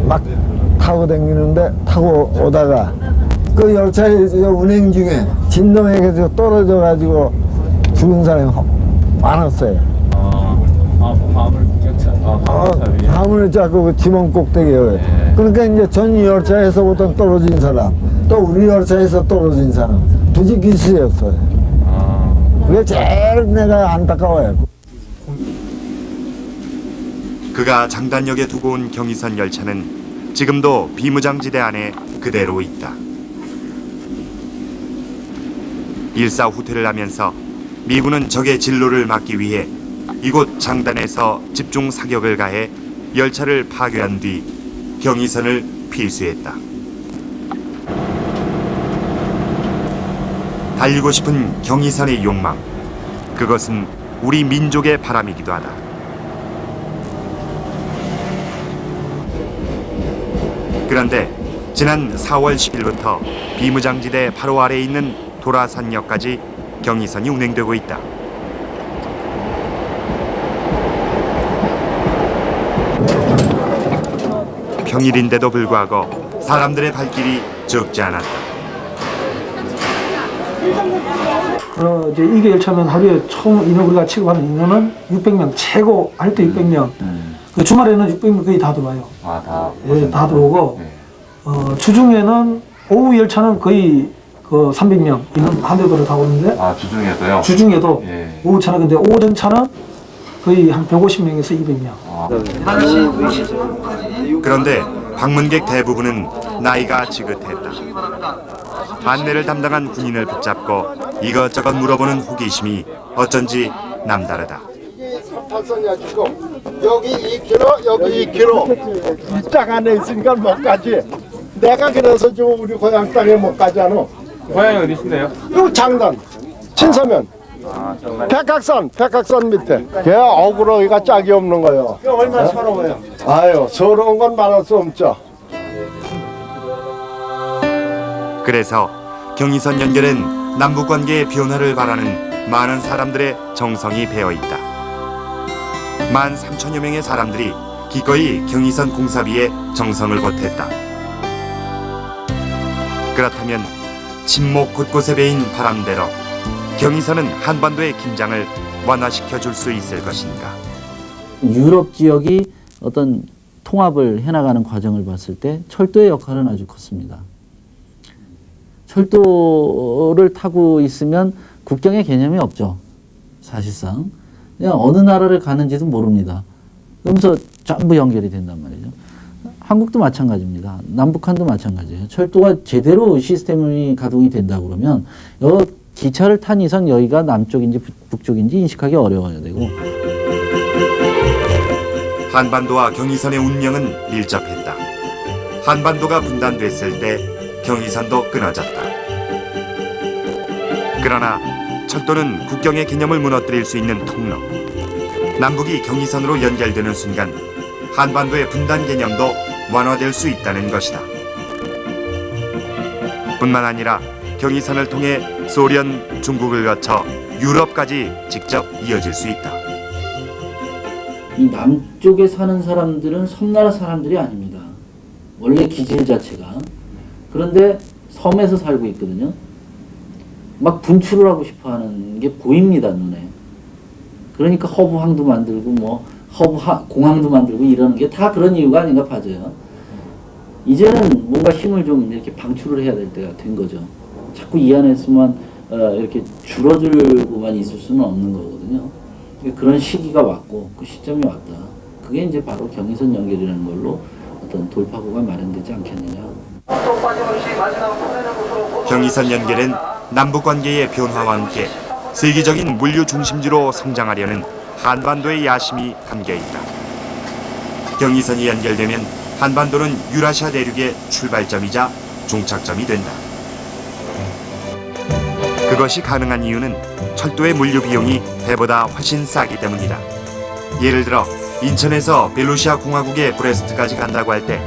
막 타고 다니는데 타고 오다가 그 열차에 운행 중에 진동에서 떨어져 가지고 죽은 사람이 많았어요. 화물 잡고 그 지붕 꼭대기에. 그러니까 이제 전 열차에서부터 떨어진 사람, 또 우리 열차에서 떨어진 사람, 두지기수였어요. 그게 제일 내가 안타까워요. 그가 장단역에 두고 온 경의선 열차는 지금도 비무장지대 안에 그대로 있다. 일사후퇴를 하면서 미군은 적의 진로를 막기 위해 이곳 장단에서 집중 사격을 가해 열차를 파괴한 뒤 경의선을 필수했다. 달리고 싶은 경의선의 욕망, 그것은 우리 민족의 바람이기도 하다. 그런데 지난 4월 10일부터 비무장지대 바로 아래에 있는 도라산역까지 경의선이 운행되고 있다. 평일인데도 불구하고 사람들의 발길이 적지 않았다. 이제 이게 열차면 하루에 총 인원 우리가 취급하는 인원은 600명, 최고 할 때 600명. 그 주말에는 600명 거의 다 들어와요. 예, 다 들어오고 주중에는 오후 열차는 거의 그 300명 있는 한 대도로 다 오는데. 주중에도요? 주중에도 오후 차는 근데 오전 차는 거의 한 150명에서 200명. 그런데 방문객 대부분은 나이가 지긋했다. 안내를 담당한 군인을 붙잡고 이것저것 물어보는 호기심이 어쩐지 남다르다. 이게 38선이야 지금. 여기 2km, 여기 2km. 이 짝 안에 있으니까 못 가지. 내가 그래서 좀 우리 고향 땅에 못 가잖아. 고향이 어디신데요? 요 장단, 친서면. 백악산 밑에. 걔 어그로기가 짝이 없는 거예요. 그 얼마나 서러워요? 아유, 서러운 건 말할 수 없죠. 그래서 경의선 연결엔 남북관계의 변화를 바라는 많은 사람들의 정성이 배어있다. 13,000여 명의 사람들이 기꺼이 경의선 공사비에 정성을 보탰다. 그렇다면 침목 곳곳에 베인 바람대로 경의선은 한반도의 긴장을 완화시켜 줄 수 있을 것인가. 유럽 지역이 어떤 통합을 해나가는 과정을 봤을 때 철도의 역할은 아주 컸습니다. 철도를 타고 있으면 국경의 개념이 없죠. 사실상. 그냥 어느 나라를 가는지도 모릅니다. 그러면서 전부 연결이 된단 말이죠. 한국도 마찬가지입니다. 남북한도 마찬가지예요. 철도가 제대로 시스템이 가동이 된다 그러면 기차를 탄 이상 여기가 남쪽인지 북쪽인지 인식하기 어려워야 되고 한반도와 경의선의 운명은 밀접했다. 한반도가 분단됐을 때 경의선도 끊어졌다. 그러나 철도는 국경의 개념을 무너뜨릴 수 있는 통로. 남북이 경의선으로 연결되는 순간 한반도의 분단 개념도 완화될 수 있다는 것이다. 뿐만 아니라 경의선을 통해 소련, 중국을 거쳐 유럽까지 직접 이어질 수 있다. 이 남쪽에 사는 사람들은 섬나라 사람들이 아닙니다. 원래 기질 자체가. 그런데 섬에서 살고 있거든요. 막 분출을 하고 싶어 하는 게 보입니다, 눈에. 그러니까 허브항도 만들고 뭐 공항도 만들고 이러는 게 다 그런 이유가 아닌가 봐져요. 이제는 뭔가 힘을 좀 이렇게 방출을 해야 될 때가 된 거죠. 자꾸 이 안에서만 이렇게 줄어들고만 있을 수는 없는 거거든요. 그런 시기가 왔고 그 시점이 왔다. 그게 이제 바로 경의선 연결이라는 걸로 어떤 돌파구가 마련되지 않겠느냐. 경의선 연결은 남북 관계의 변화와 함께 세계적인 물류 중심지로 성장하려는 한반도의 야심이 담겨 있다. 경의선이 연결되면 한반도는 유라시아 대륙의 출발점이자 종착점이 된다. 그것이 가능한 이유는 철도의 물류 비용이 배보다 훨씬 싸기 때문이다. 예를 들어 인천에서 벨로시아 공화국의 브레스트까지 간다고 할 때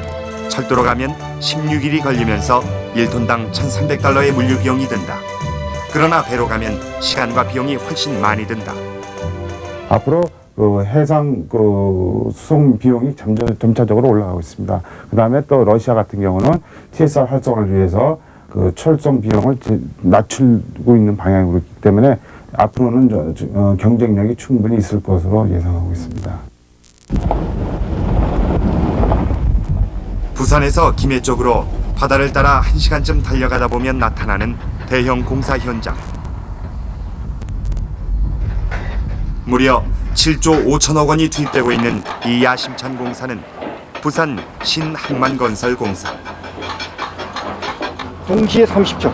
철도로 가면 16일이 걸리면서 1톤당 1,300달러의 물류 비용이 든다. 그러나 배로 가면 시간과 비용이 훨씬 많이 든다. 앞으로 해상 수송 비용이 점차적으로 올라가고 있습니다. 그 다음에 또 러시아 같은 경우는 TSR 활성화를 위해서 그 철송 비용을 낮추고 있는 방향이기 때문에 앞으로는 경쟁력이 충분히 있을 것으로 예상하고 있습니다. 부산에서 김해 쪽으로 바다를 따라 1시간쯤 달려가다 보면 나타나는 대형 공사 현장. 무려 7조 5천억 원이 투입되고 있는 이 야심찬 공사는 부산 신항만건설 공사. 동시에 30척.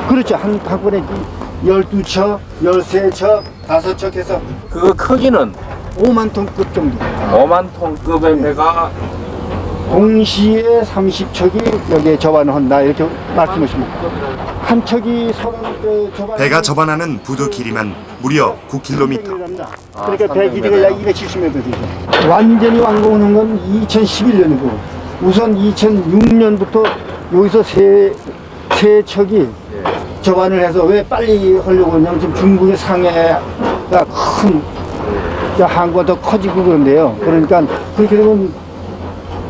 그렇죠. 한꺼번에 12척, 13척, 5척 해서 그 크기는 5만 톤급 정도. 5만 톤급의 배가 동시에 30척이 여기에 접안을 한다 이렇게 말씀하십니다. 한 척이 서로 배가 접안하는 부두 길이만 무려 9km. 그러니까 배 길이가 약 270m 되죠. 완전히 완공하는 건 2011년이고 우선 2006년부터 여기서 세 척이 접안을 해서 왜 빨리 하려고 하냐면 지금 중국의 상해가 큰 항구가 더 커지고 그런데요. 그러니까 그렇게 되면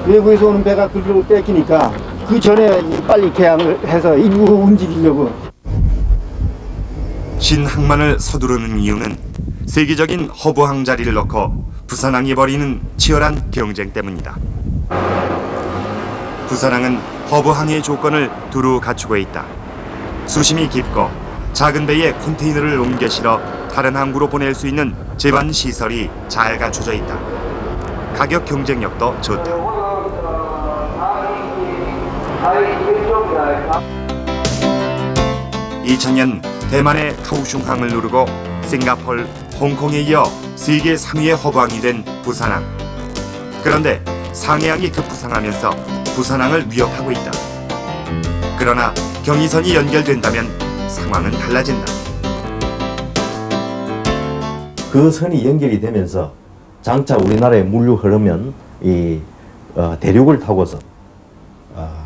외국에서 오는 배가 그리로 뺏기니까 그 전에 빨리 개항을 해서 일부 움직이려고. 신항만을 서두르는 이유는 세계적인 허브항 자리를 놓고 부산항이 벌이는 치열한 경쟁 때문이다. 부산항은 허브항의 조건을 두루 갖추고 있다. 수심이 깊고 작은 배에 컨테이너를 옮겨 실어 다른 항구로 보낼 수 있는 제반 시설이 잘 갖춰져 있다. 가격 경쟁력도 좋다. 2000년 대만의 카오슝항을 누르고 싱가포르, 홍콩에 이어 세계 3위의 허브항이 된 부산항. 그런데 상해항이 급부상하면서 부산항을 위협하고 있다. 그러나 경의선이 연결된다면 상황은 달라진다. 그 선이 연결이 되면서 장차 우리나라의 물류 흐르면 이 대륙을 타고서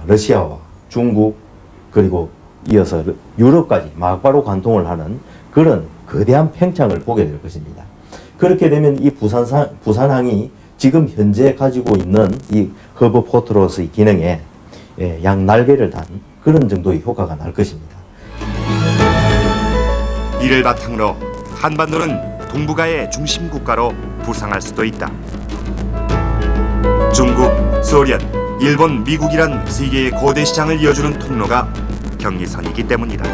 러시아와 중국 그리고 이어서 유럽까지 막바로 관통을 하는 그런 거대한 팽창을 보게 될 것입니다. 그렇게 되면 이 부산항이 지금 현재 가지고 있는 이 허브 포트로서의 기능에 양 날개를 단 그런 정도의 효과가 날 것입니다. 이를 바탕으로 한반도는 동북아의 중심 국가로 부상할 수도 있다. 중국, 소련, 일본, 미국이란 세계의 거대 시장을 이어주는 통로가 경의선이기 때문이다.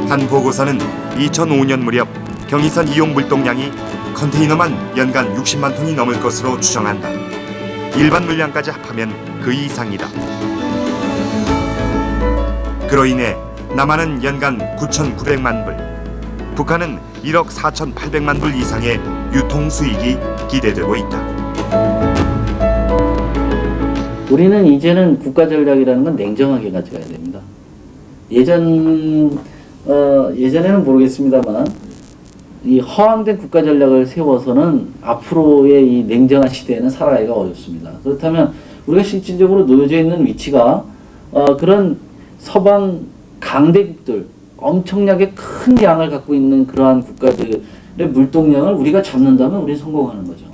한 보고서는 2005년 무렵 경의선 이용 물동량이 컨테이너만 연간 60만 톤이 넘을 것으로 추정한다. 일반 물량까지 합하면 그 이상이다. 그로 인해 남한은 연간 9,900만 불, 북한은 1억 4,800만 불 이상의 유통 수익이 기대되고 있다. 우리는 이제는 국가 전략이라는 건 냉정하게 가져가야 됩니다. 예전에는 모르겠습니다만 이 허황된 국가 전략을 세워서는 앞으로의 이 냉정한 시대에는 살아가기가 어렵습니다. 그렇다면 우리가 실질적으로 놓여져 있는 위치가 그런 서방 강대국들, 엄청나게 큰 양을 갖고 있는 그러한 국가들의 물동량을 우리가 잡는다면 우리는 성공하는 거죠.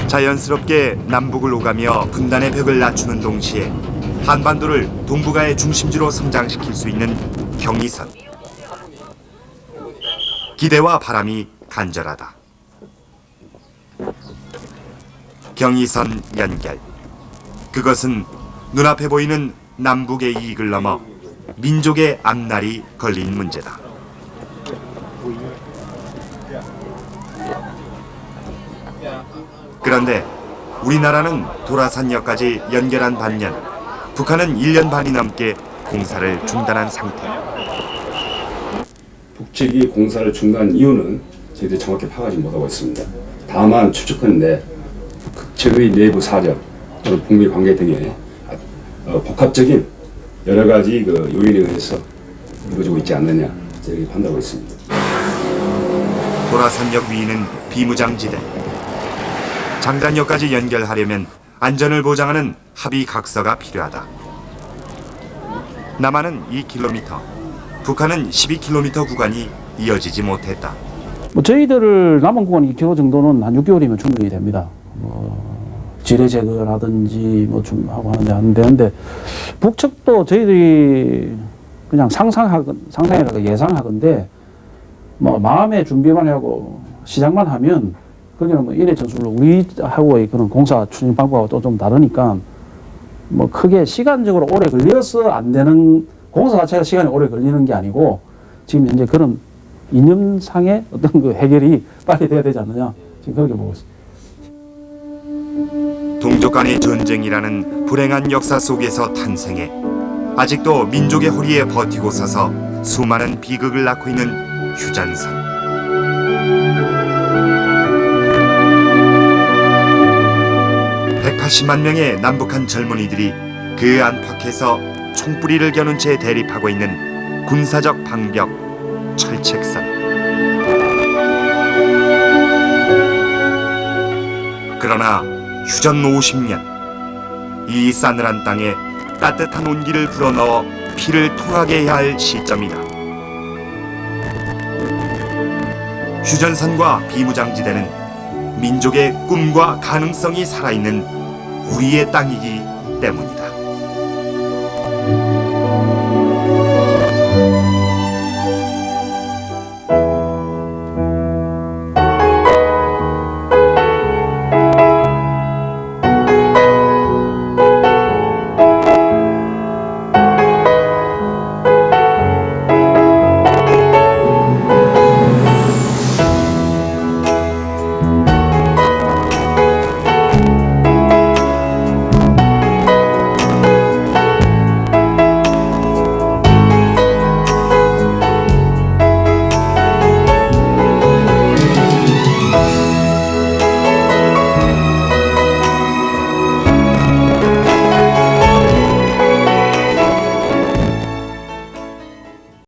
자연스럽게 남북을 오가며 분단의 벽을 낮추는 동시에 한반도를 동북아의 중심지로 성장시킬 수 있는 경의선. 기대와 바람이 간절하다. 경의선 연결. 그것은 눈앞에 보이는 남북의 이익을 넘어 민족의 앞날이 걸린 문제다. 그런데 우리나라는 도라산역까지 연결한 반면 북한은 1년 반이 넘게 공사를 중단한 상태. 북측이 공사를 중단한 이유는 저희들이 정확히 파악하지 못하고 있습니다. 다만 추측하는데 북측의 내부 사정 또는 북미 관계 등의 복합적인 여러 가지 요인에 의해서 이루어지고 있지 않느냐 이렇게 판단하고 있습니다. 도라산역 위는 비무장지대. 장단역까지 연결하려면 안전을 보장하는 합의 각서가 필요하다. 남한은 2km, 북한은 12km 구간이 이어지지 못했다. 저희들 남은 구간 2km 정도는 한 6개월이면 충분히 됩니다. 지뢰 제거라든지 좀 하고 하는데 되는데 북측도 저희들이 그냥 상상이라고 예상하건데 마음의 준비만 하고 시작만 하면 거기는 일회전술로 우리하고의 그런 공사 추진 방법하고 또 좀 다르니까 크게 시간적으로 오래 걸려서 안 되는 공사 자체가 시간이 오래 걸리는 게 아니고 지금 현재 그런 이념상의 어떤 그 해결이 빨리 돼야 되지 않느냐 지금 그렇게 보고 있습니다. 동족 간의 전쟁이라는 불행한 역사 속에서 탄생해 아직도 민족의 허리에 버티고 서서 수많은 비극을 낳고 있는 휴전선. (180만) 명의 남북한 젊은이들이 그 안팎에서 총뿌리를 겨눈 채 대립하고 있는 군사적 방벽 철책선. 그러나 휴전 50년, 이 싸늘한 땅에 따뜻한 온기를 불어넣어 피를 통하게 해야 할 시점이다. 휴전선과 비무장지대는 민족의 꿈과 가능성이 살아있는 우리의 땅이기 때문이다.